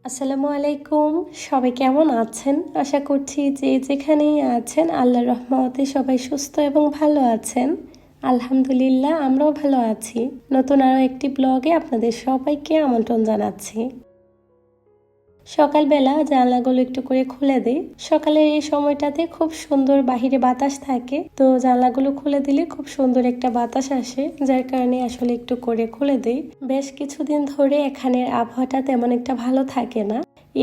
আসসালামু আলাইকুম। সবাই কেমন আছেন? আশা করছি যে যেখানেই আছেন আল্লাহর রহমতে সবাই সুস্থ এবং ভালো আছেন। আলহামদুলিল্লাহ, আমরাও ভালো আছি। নতুন আরও একটি ব্লগে আপনাদের সবাইকে আমন্ত্রণ জানাচ্ছি। সকালবেলা জানলাগুলো একটু করে খুলে দিই। সকালের এই সময়টাতে খুব সুন্দর বাহিরে বাতাস থাকে, তো জানলাগুলো খুলে দিলে খুব সুন্দর একটা বাতাস আসে, যার কারণে আসলে একটু করে খুলে দিই। বেশ কিছুদিন ধরে এখানের আবহাওয়াটা তেমন একটা ভালো থাকে না।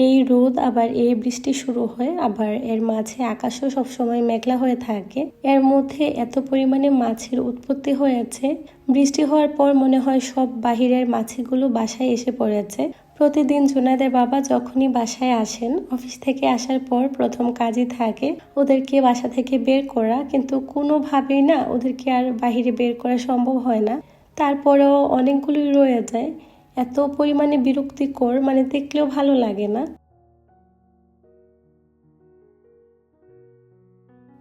এই রোদ আবার এই বৃষ্টি শুরু হয়, আবার এর মাঝে আকাশও সবসময় মেঘলা হয়ে থাকে। এর মধ্যে এত পরিমাণে মাছের উৎপত্তি হয়েছে, বৃষ্টি হওয়ার পর মনে হয় সব বাহিরের মাছগুলো বাসায় এসে পড়েছে। প্রতিদিন জুনাদের বাবা যখনই বাসায় আসেন, অফিস থেকে আসার পর প্রথম কাজই থাকে ওদেরকে বাসা থেকে বের করা, কিন্তু কোনোভাবেই না ওদেরকে আর বাহিরে বের করা সম্ভব হয় না। তারপরেও অনেকগুলোই রয়ে যায়, এত পরিমাণে বিরক্তিকর, মানে দেখলেও ভালো লাগে না।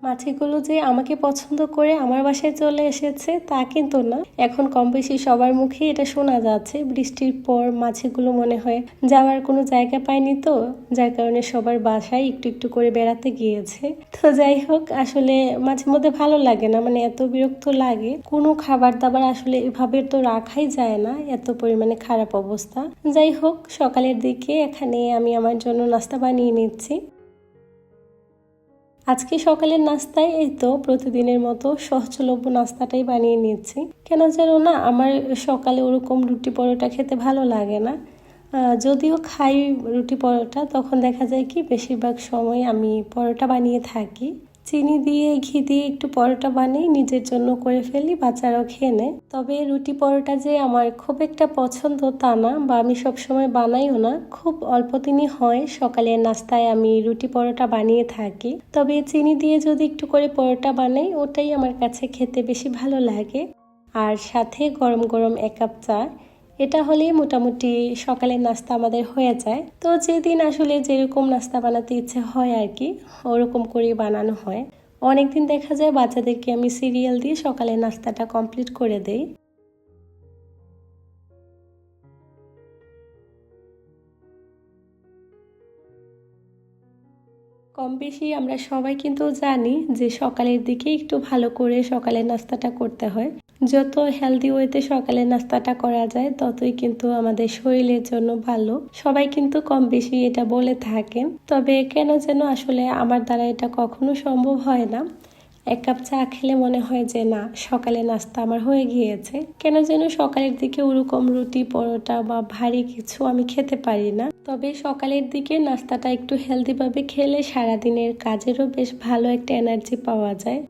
মাছিগুলো যে আমাকে পছন্দ করে আমার বাসায় চলে এসেছে তা কিন্তু না। এখন কম বেশি সবার মুখে এটা শোনা যাচ্ছে, বৃষ্টির পর মাছিগুলো মনে হয় যাওয়ার কোনো জায়গা পায়নি, তো যার কারণে সবার বাসায় একটু একটু করে বেড়াতে গিয়েছে। তো যাই হোক, আসলে মাঝে মধ্যে ভালো লাগে না, মানে এত বিরক্ত লাগে। কোনো খাবার দাবার আসলে এভাবে তো রাখাই যায় না, এত পরিমাণে খারাপ অবস্থা। যাই হোক, সকালের দিকে এখানে আমি আমার জন্য নাস্তা বানিয়ে নিচ্ছি। আজকে সকালের নাস্তায় এই তো প্রতিদিনের মতো সহজলভ্য নাস্তাটাই বানিয়ে নিচ্ছি। কেন যেন না আমার সকালে ওরকম রুটি পরোটা খেতে ভালো লাগে না। যদিও খাই রুটি পরোটা, তখন দেখা যায় কি বেশিরভাগ সময় আমি পরোটা বানিয়ে থাকি। চিনি দিয়ে ঘি দিয়ে একটু পরোটা বানিয়ে নিজের জন্য করে ফেলি, বাচ্চারাও খেয়ে নেয়। তবে রুটি পরোটা যে আমার খুব একটা পছন্দ তা না, বা আমি সবসময় বানাইও না, খুব অল্প দিনই হয় সকালের নাস্তায় আমি রুটি পরোটা বানিয়ে থাকি। তবে চিনি দিয়ে যদি একটু করে পরোটা বানাই, ওটাই আমার কাছে খেতে বেশি ভালো লাগে। আর সাথে গরম গরম 1 কাপ চা, এটা হলেই মোটামুটি সকালের নাস্তা আমাদের হয়ে যায়। তো যেদিন আসলে যেরকম নাস্তা বানাতে ইচ্ছে হয় আর কি, ওরকম করেই বানানো হয়। অনেকদিন দেখা যায় বাচ্চাদেরকে আমি সিরিয়াল দিয়ে সকালের নাস্তাটা কমপ্লিট করে দেই। কম বেশি আমরা সবাই কিন্তু জানি যে সকালের দিকে একটু ভালো করে সকালের নাস্তাটা করতে হয়। যত হেলদি ওয়েতে সকালের নাস্তাটা করা যায় ততই কিন্তু আমাদের শরীরের জন্য ভালো। সবাই কিন্তু কম বেশি এটা বলে থাকেন, তবে কেন যেন আসলে আমার দ্বারা এটা কখনো সম্ভব হয় না। 1 কাপ চা খেলে মনে হয় যে না, সকালে নাস্তা আমার হয়ে গিয়েছে। কেন যেন সকালের দিকে ওরকম রুটি পরোটা বা ভারী কিছু আমি খেতে পারি না। তবে সকালের দিকে নাস্তাটা একটু হেলদিভাবে খেলে সারাদিনের কাজেরও বেশ ভালো একটা এনার্জি পাওয়া যায়।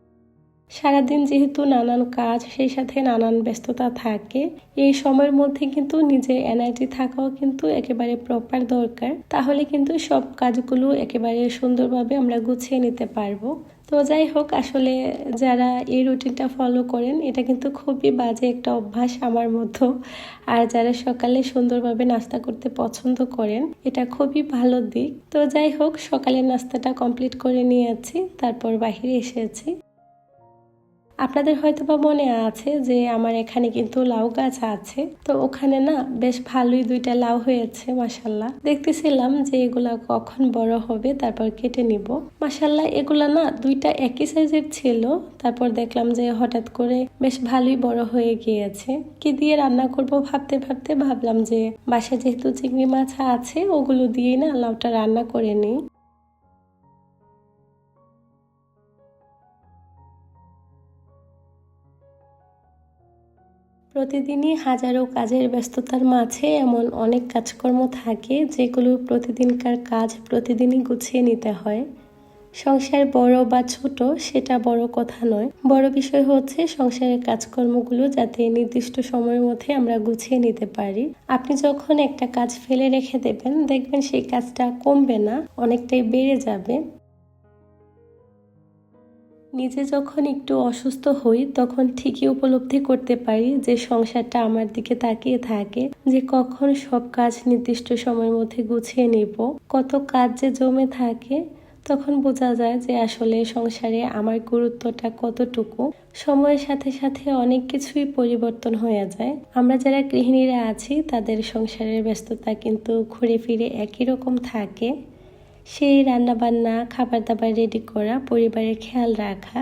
সারাদিন যেহেতু নানান কাজ, সেই সাথে নানান ব্যস্ততা থাকে, এই সময়ের মধ্যে কিন্তু নিজের এনার্জি থাকাও কিন্তু একেবারে প্রপার দরকার। তাহলে কিন্তু সব কাজগুলো একেবারে সুন্দরভাবে আমরা গুছিয়ে নিতে পারবো। তো যাই হোক, আসলে যারা এই রুটিনটা ফলো করেন, এটা কিন্তু খুবই বাজে একটা অভ্যাস আমার মতো। আর যারা সকালে সুন্দরভাবে নাস্তা করতে পছন্দ করেন, এটা খুবই ভালো দিক। তো যাই হোক, সকালের নাস্তাটা কমপ্লিট করে নিয়েছি, তারপর বাহিরে এসেছি। আপনাদের হয়তো বা মনে আছে যে আমার এখানে কিন্তু লাউ গাছ আছে, তো ওখানে না বেশ ভালোই 2টা লাউ হয়েছে মাশাল্লাহ। দেখতেছিলাম যে এগুলা কখন বড় হবে, তারপর কেটে নিব। মাশাল্লাহ, এগুলা না 2টা একই সাইজের ছিল। তারপর দেখলাম যে হঠাৎ করে বেশ ভালোই বড় হয়ে গিয়েছে। কি দিয়ে রান্না করব ভাবতে ভাবতে ভাবলাম যে বাসায় যেহেতু চিংড়ি মাছ আছে, ওগুলো দিয়েই না লাউটা রান্না করে নিই। প্রতিদিনই হাজারো কাজের ব্যস্ততার মাঝে এমন অনেক কাজকর্ম থাকে যেগুলো প্রতিদিনকার কাজ প্রতিদিনই গুছিয়ে নিতে হয়। সংসার বড় বা ছোট সেটা বড় কথা নয়, বড় বিষয় হচ্ছে সংসারের কাজকর্মগুলো যাতে নির্দিষ্ট সময়ের মধ্যে আমরা গুছিয়ে নিতে পারি। আপনি যখন একটা কাজ ফেলে রেখে দেবেন, দেখবেন সেই কাজটা কমবে না, অনেকটাই বেড়ে যাবে। নিজে যখন একটু অসুস্থ হই তখন ঠিকই উপলব্ধি করতে পারি যে সংসারটা আমার দিকে তাকিয়ে থাকে, যে কখন সব কাজ নির্দিষ্ট সময়ের মধ্যে গুছিয়ে নিব, কত কাজ যে জমে থাকে। তখন বোঝা যায় যে আসলে সংসারে আমার গুরুত্বটা কতটুকু। সময়ের সাথে সাথে অনেক কিছুই পরিবর্তন হয়ে যায়। আমরা যারা গৃহিণীরা আছি তাদের সংসারের ব্যস্ততা কিন্তু ঘুরে ফিরে একই রকম থাকে। সেই রান্নাবান্না, খাবার দাবার রেডি করা, পরিবারের খেয়াল রাখা।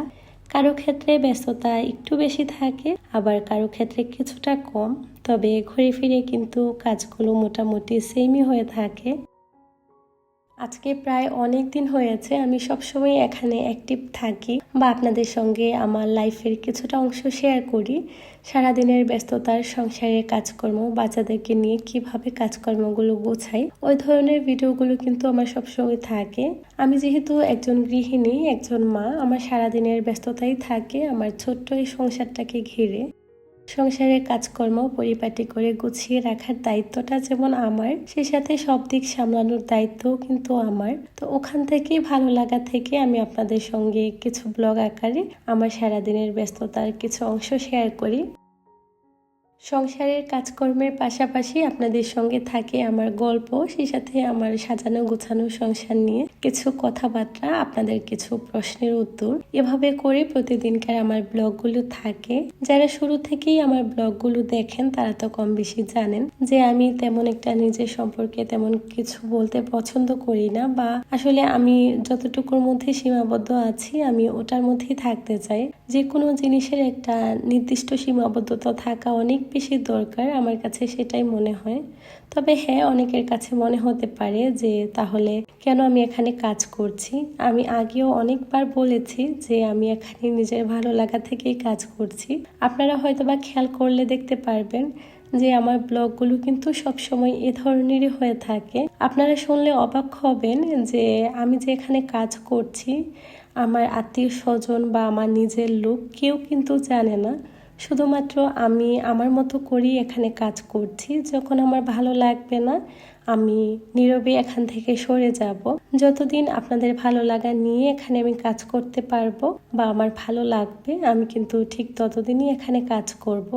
কারো ক্ষেত্রে ব্যস্ততা একটু বেশি থাকে, আবার কারো ক্ষেত্রে কিছুটা কম। তবে ঘুরে ফিরে কিন্তু কাজগুলো মোটামুটি সেমই হয়ে থাকে। আজকে প্রায় অনেক দিন হয়েছে আমি সবসময় এখানে অ্যাক্টিভ থাকি বা আপনাদের সঙ্গে আমার লাইফের কিছুটা অংশ শেয়ার করি। সারাদিনের ব্যস্ততার, সংসারের কাজকর্ম, বাচ্চাদেরকে নিয়ে কিভাবে কাজকর্মগুলো গোছাই, ওই ধরনের ভিডিওগুলো কিন্তু আমার সবসময় থাকে। আমি যেহেতু একজন গৃহিণী, একজন মা, আমার সারাদিনের ব্যস্ততাই থাকে আমার ছোট্ট এই সংসারটাকে ঘিরে। সংসারের কাজকর্ম পরিপাটি করে গুছিয়ে রাখার দায়িত্বটা যেমন আমার, সেই সাথে সব দিক সামলানোর দায়িত্বও কিন্তু আমার। তো ওখান থেকেই ভালো লাগা থেকে আমি আপনাদের সঙ্গে কিছু ব্লগ আকারে আমার সারাদিনের ব্যস্ততার কিছু অংশ শেয়ার করি। সংসারের কাজকর্মের পাশাপাশি আপনাদের সঙ্গে থাকে আমার গল্প, সেই সাথে আমার সাজানো গোছানো সংসার নিয়ে কিছু কথাবার্তা, আপনাদের কিছু প্রশ্নের উত্তর। এভাবে করে প্রতিদিনকার আমার ব্লগগুলো থাকে। যারা শুরু থেকেই আমার ব্লগগুলো দেখেন তারা তো কম বেশি জানেন যে আমি তেমন একটা নিজের সম্পর্কে তেমন কিছু বলতে পছন্দ করি না, বা আসলে আমি যতটুকুর মধ্যে সীমাবদ্ধ আছি আমি ওটার মধ্যেই থাকতে চাই। যে কোনো জিনিসের একটা নির্দিষ্ট সীমাবদ্ধতা থাকা অনেক বেশি দরকার, আমার কাছে সেটাই মনে হয়। তবে হ্যাঁ, অনেকের কাছে মনে হতে পারে যে তাহলে কেন আমি এখানে কাজ করছি। আমি আগেও অনেকবার বলেছি যে আমি এখানে নিজের ভালো লাগা থেকেই কাজ করছি। আপনারা হয়তোবা খেয়াল করলে দেখতে পারবেন যে আমার ব্লগগুলো কিন্তু সবসময় এ ধরনেরই হয়ে থাকে। আপনারা শুনলে অবাক হবেন যে আমি যে এখানে কাজ করছি আমার আত্মীয় স্বজন বা আমার নিজের লোক কেউ কিন্তু জানে না। শুধুমাত্র আমি আমার মতো করেই এখানে কাজ করছি। যখন আমার ভালো লাগবে না আমি নীরবে এখান থেকে সরে যাব। যতদিন আপনাদের ভালো লাগা নিয়ে এখানে আমি কাজ করতে পারবো বা আমার ভালো লাগবে, আমি কিন্তু ঠিক ততদিনই এখানে কাজ করব।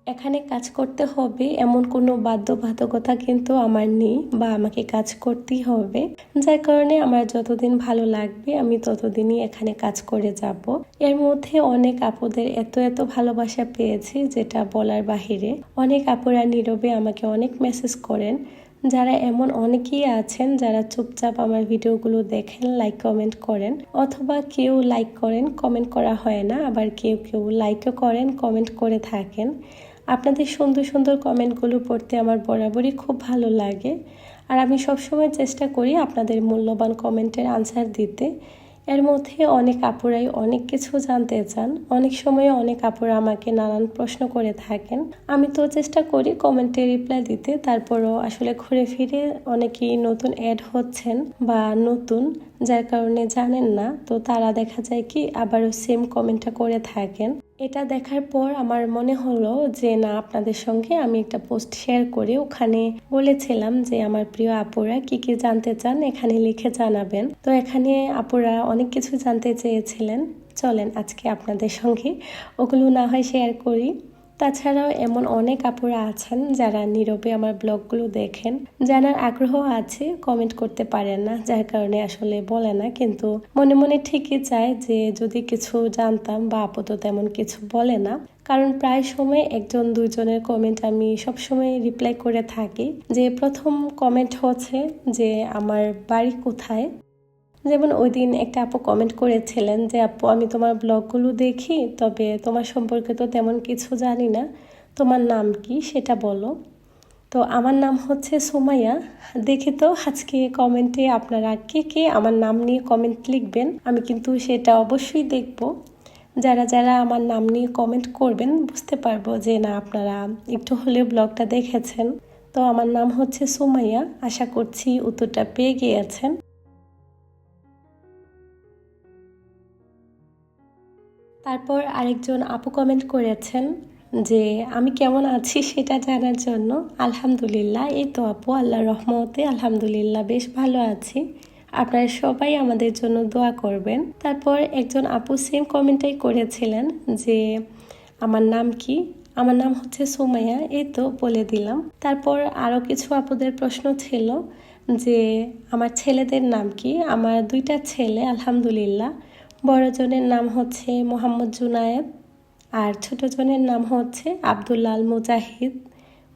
এখানে কাজ করতে হবে এমন কোনো বাধ্যবাধকতা কিন্তু আমার নেই, বা আমাকে কাজ করতেই হবে। যার কারণে আমার যতদিন ভালো লাগবে আমি ততদিনই এখানে কাজ করে যাব। এর মধ্যে অনেক আপুদের এত এত ভালোবাসা পেয়েছি যেটা বলার বাহিরে। অনেক আপুরা নীরবে আমাকে অনেক মেসেজ করেন। যারা এমন অনেকেই আছেন যারা চুপচাপ আমার ভিডিওগুলো দেখেন, লাইক কমেন্ট করেন, অথবা কেউ লাইক করেন, কমেন্ট করা হয় না, আবার কেউ কেউ লাইকও করেন, কমেন্ট করে থাকেন। আপনাদের সুন্দর সুন্দর কমেন্টগুলো পড়তে আমার বরাবরই খুব ভালো লাগে। আর আমি সবসময় চেষ্টা করি আপনাদের মূল্যবান কমেন্টের আনসার দিতে। এর মধ্যে অনেক আপুরাই অনেক কিছু জানতে চান। অনেক সময় অনেক আপুরা আমাকে নানান প্রশ্ন করে থাকেন। আমি তো চেষ্টা করি কমেন্টে রিপ্লাই দিতে, তারপরও আসলে ঘুরে ফিরে অনেকেই নতুন অ্যাড হচ্ছেন বা নতুন, যার কারণে জানেন না। তো তারা দেখা যায় কি আবারও সেম কমেন্টটা করে থাকেন। এটা দেখার পর আমার মনে হলো যে না, আপনাদের সঙ্গে আমি একটা পোস্ট শেয়ার করে ওখানে বলেছিলাম যে আমার প্রিয় আপুরা কি কি জানতে চান এখানে লিখে জানাবেন। তো এখানে আপুরা অনেক কিছু জানতে চেয়েছিলেন। চলেন আজকে আপনাদের সঙ্গে ওগুলো না হয় শেয়ার করি। তাছাড়াও এমন অনেক আপুরা আছেন যারা নীরবে আমার ব্লগগুলো দেখেন, জানার আগ্রহ আছে, কমেন্ট করতে পারেন না, যার কারণে আসলে বলে না, কিন্তু মনে মনে ঠিকই চায় যে যদি কিছু জানতাম, বা আপু তো তেমন কিছু বলে না। কারণ প্রায় সময় একজন দুইজনের কমেন্ট আমি সবসময় রিপ্লাই করে থাকি। যে প্রথম কমেন্ট হচ্ছে যে আমার বাড়ি কোথায়। যেমন ওই দিন একটা আপু কমেন্ট করেছিলেন যে আপু আমি তোমার ব্লগগুলো দেখি, তবে তোমার সম্পর্কে তো তেমন কিছু জানি না, তোমার নাম কি সেটা বলো। তো আমার নাম হচ্ছে সুমাইয়া। দেখি তো আজকে কমেন্টে আপনারা কে কে আমার নাম নিয়ে কমেন্ট লিখবেন, আমি কিন্তু সেটা অবশ্যই দেখব। যারা যারা আমার নাম নিয়ে কমেন্ট করবেন বুঝতে পারবো যে না আপনারা একটু হলেও ব্লগটা দেখেছেন। তো আমার নাম হচ্ছে সুমাইয়া, আশা করছি উত্তরটা পেয়ে গিয়েছেন। তারপর আরেকজন আপু কমেন্ট করেছেন যে আমি কেমন আছি সেটা জানার জন্য। আলহামদুলিল্লাহ, এই তো আপু আল্লাহর রহমতে আলহামদুলিল্লাহ বেশ ভালো আছি। আপনারা সবাই আমাদের জন্য দোয়া করবেন। তারপর একজন আপু সেম কমেন্টটাই করেছিলেন যে আমার নাম কি, আমার নাম হচ্ছে সুমাইয়া, এই তো বলে দিলাম। তারপর আরও কিছু আপুদের প্রশ্ন ছিল যে আমার ছেলেদের নাম কি। আমার 2টা ছেলে আলহামদুলিল্লাহ। বড়জনের নাম হচ্ছে মোহাম্মদ জুনায়েদ আর ছোটজনের নাম হচ্ছে আব্দুল্লাল মুজাহিদ।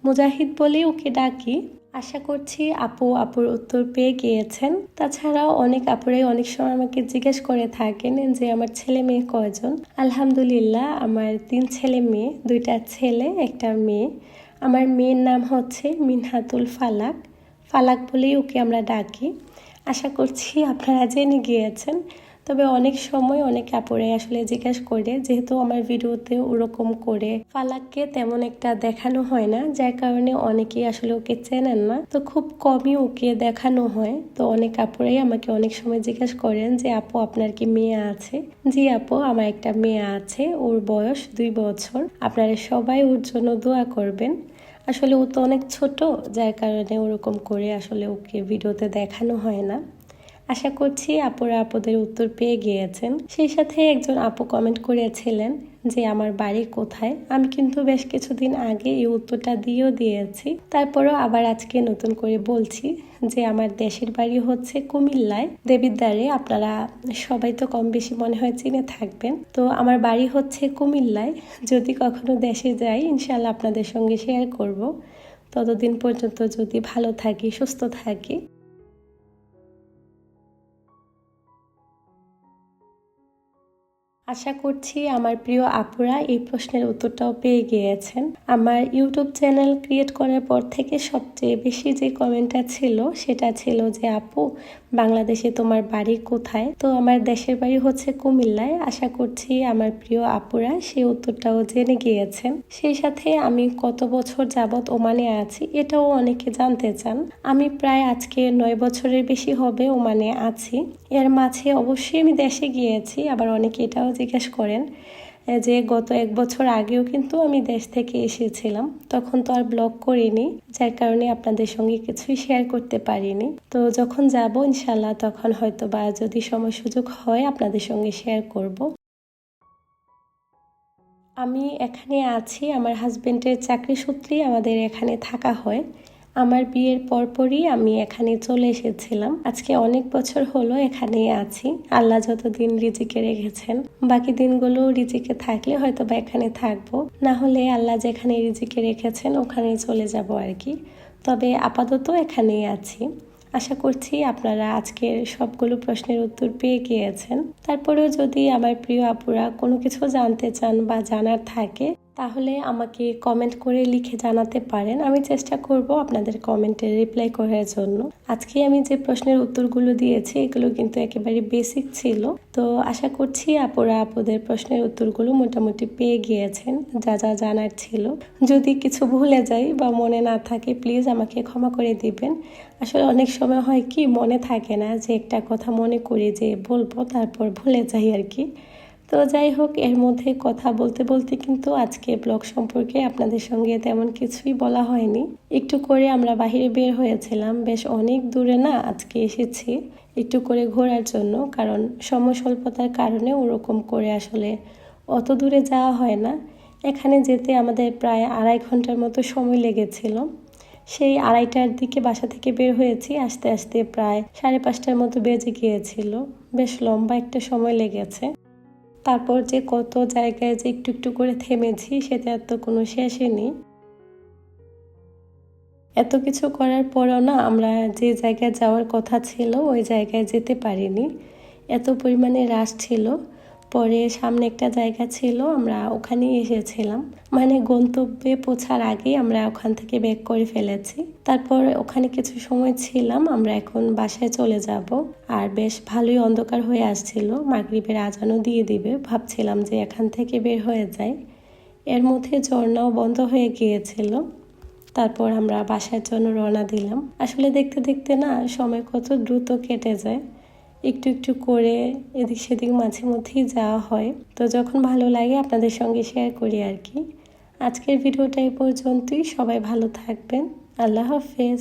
মুজাহিদ বলেই ওকে ডাকি। আশা করছি আপুর উত্তর পেয়ে গিয়েছেন। তাছাড়াও অনেক আপুরাই অনেক সময় আমাকে জিজ্ঞেস করে থাকেন যে আমার ছেলে মেয়ে কয়জন। আলহামদুলিল্লাহ আমার 3 ছেলে মেয়ে, 2টা ছেলে 1টা মেয়ে। আমার মেয়ের নাম হচ্ছে মিনহাতুল ফালাক, ফালাক বলেই ওকে আমরা ডাকি। আশা করছি আপনারা জেনে গিয়েছেন। তবে অনেক সময় অনেক আপুরাই আসলে জিজ্ঞাসা করে, যেহেতু আমার ভিডিওতে ওরকম করে ফালাককে তেমন একটা দেখানো হয় না, যার কারণে অনেকেই আসলে ওকে চেনেন না, তো খুব কমই ওকে দেখানো হয়। তো অনেক আপুরাই আমাকে অনেক সময় জিজ্ঞাসা করেন যে আপু আপনার কি মেয়ে আছে? জি আপু, আমার একটা মেয়ে আছে, ওর বয়স 2 বছর। আপনারা সবাই ওর জন্য দোয়া করবেন। আসলে ও তো অনেক ছোট, যার কারণে ওরকম করে আসলে ওকে ভিডিওতে দেখানো হয় না। আশা করছি আপুরা আপুদের উত্তর পেয়ে গিয়েছেন। সেই সাথে একজন আপু কমেন্ট করেছিলেন যে আমার বাড়ি কোথায়। আমি কিন্তু বেশ কিছুদিন আগে এই উত্তরটা দিয়েও দিয়েছি, তারপরও আবার আজকে নতুন করে বলছি যে আমার দেশের বাড়ি হচ্ছে কুমিল্লায়, দেবিদ্বারে। আপনারা সবাই তো কম বেশি মনে হয় চিনে থাকবেন। তো আমার বাড়ি হচ্ছে কুমিল্লায়। যদি কখনো দেশে যাই ইনশাল্লাহ আপনাদের সঙ্গে শেয়ার করব। ততদিন পর্যন্ত যদি ভালো থাকি, সুস্থ থাকি। আশা করছি আমার প্রিয় আপুরা এই প্রশ্নের উত্তরটাও পেয়ে গিয়েছেন। আমার ইউটিউব চ্যানেল ক্রিয়েট করার পর থেকে সবচেয়ে বেশি যে কমেন্টটা ছিল সেটা ছিল যে আপু বাংলাদেশে তোমার বাড়ি কোথায়? তো আমার দেশের বাড়ি হচ্ছে কুমিল্লায়। আশা করছি আমার প্রিয় আপুরা সেই উত্তরটাও জেনে গিয়েছেন। সেই সাথে আমি কত বছর যাবৎ ওমানে আছি এটাও অনেকে জানতে চান। আমি প্রায় আজকে 9 বছরের বেশি হবে ওমানে আছি। এর মাঝে অবশ্যই আমি দেশে গিয়েছি, আবার অনেকে এটাও জিজ্ঞেস করেন যে গত 1 বছর আগেও কিন্তু আমি দেশ থেকে এসেছিলাম, তখন তো আর ব্লগ করিনি, যার কারণে আপনাদের সঙ্গে কিছুই শেয়ার করতে পারিনি। তো যখন যাব ইনশাল্লাহ তখন হয়তো বা যদি সময় সুযোগ হয় আপনাদের সঙ্গে শেয়ার করব। আমি এখানে আছি আমার হাজবেন্ডের চাকরি সূত্রেই আমাদের এখানে থাকা হয়। আমার বিয়ের পরপরই আমি এখানে চলে এসেছিলাম। আজকে অনেক বছর হলো এখানেই আছি। আল্লাহ যতদিন রিজিকে রেখেছেন, বাকি দিনগুলো রিজিকে থাকলে হয়তো বা এখানে থাকবো, না হলে আল্লাহ যেখানে রিজিকে রেখেছেন ওখানেই চলে যাব আর কি। তবে আপাতত এখানেই আছি। আশা করছি আপনারা আজকের সবগুলো প্রশ্নের উত্তর পেয়ে গিয়েছেন। তারপরেও যদি আমার প্রিয় আপুরা কোনো কিছু জানতে চান বা জানার থাকে তাহলে আমাকে কমেন্ট করে লিখে জানাতে পারেন। আমি চেষ্টা করব আপনাদের কমেন্টে রিপ্লাই করার জন্য। আজকে আমি যে প্রশ্নের উত্তরগুলো দিয়েছি এগুলো কিন্তু একেবারে বেসিক ছিল। তো আশা করছি আপুরা আপুদের প্রশ্নের উত্তরগুলো মোটামুটি পেয়ে গিয়েছেন যা যা জানার ছিল। যদি কিছু ভুলে যাই বা মনে না থাকে প্লিজ আমাকে ক্ষমা করে দিবেন। আসলে অনেক সময় হয় কি মনে থাকে না, যে একটা কথা মনে করি যে বলবো তারপর ভুলে যাই আর কি। তো যাই হোক, এর মধ্যে কথা বলতে বলতে কিন্তু আজকে ব্লগ সম্পর্কে আপনাদের সঙ্গে তেমন কিছুই বলা হয়নি। একটু করে আমরা বাহিরে বের হয়েছিলাম, বেশ অনেক দূরে না আজকে এসেছি একটু করে ঘোরার জন্য, কারণ সময় স্বল্পতার কারণে ওরকম করে আসলে অত দূরে যাওয়া হয় না। এখানে যেতে আমাদের প্রায় 2.5 ঘন্টার মতো সময় লেগেছিল। সেই 2:30টার দিকে বাসা থেকে বের হয়েছি, আস্তে আস্তে প্রায় 5:30টার মতো বেজে গিয়েছিল। বেশ লম্বা একটা সময় লেগেছে। তারপর যে কত জায়গায় যে একটু একটু করে থেমেছি সেটা তো কোনো শেষই নেই। এত কিছু করার পরও না আমরা যে জায়গায় যাওয়ার কথা ছিল ওই জায়গায় যেতে পারিনি, এত পরিমাণে রাশ ছিল। পরে সামনে একটা জায়গা ছিল, আমরা ওখানেই এসেছিলাম, মানে গন্তব্যে পৌঁছার আগেই আমরা ওখান থেকে ব্যাক করে ফেলেছি। তারপর ওখানে কিছু সময় ছিলাম, আমরা এখন বাসায় চলে যাব। আর বেশ ভালোই অন্ধকার হয়ে আসছিল, মাগরিবের আজানও দিয়ে দিবে, ভাবছিলাম যে এখান থেকে বের হয়ে যাই। এর মধ্যে ঝর্ণাও বন্ধ হয়ে গিয়েছিল। তারপর আমরা বাসার জন্য রওনা দিলাম। আসলে দেখতে দেখতে না সময় কত দ্রুত কেটে যায়, একটু একটু করে এদিক সেদিক মাঝে মধ্যেই যাওয়া হয়। তো যখন ভালো লাগে আপনাদের সঙ্গে শেয়ার করি আর কি। আজকের ভিডিওটা এই পর্যন্তই। সবাই ভালো থাকবেন। আল্লাহ হাফেজ।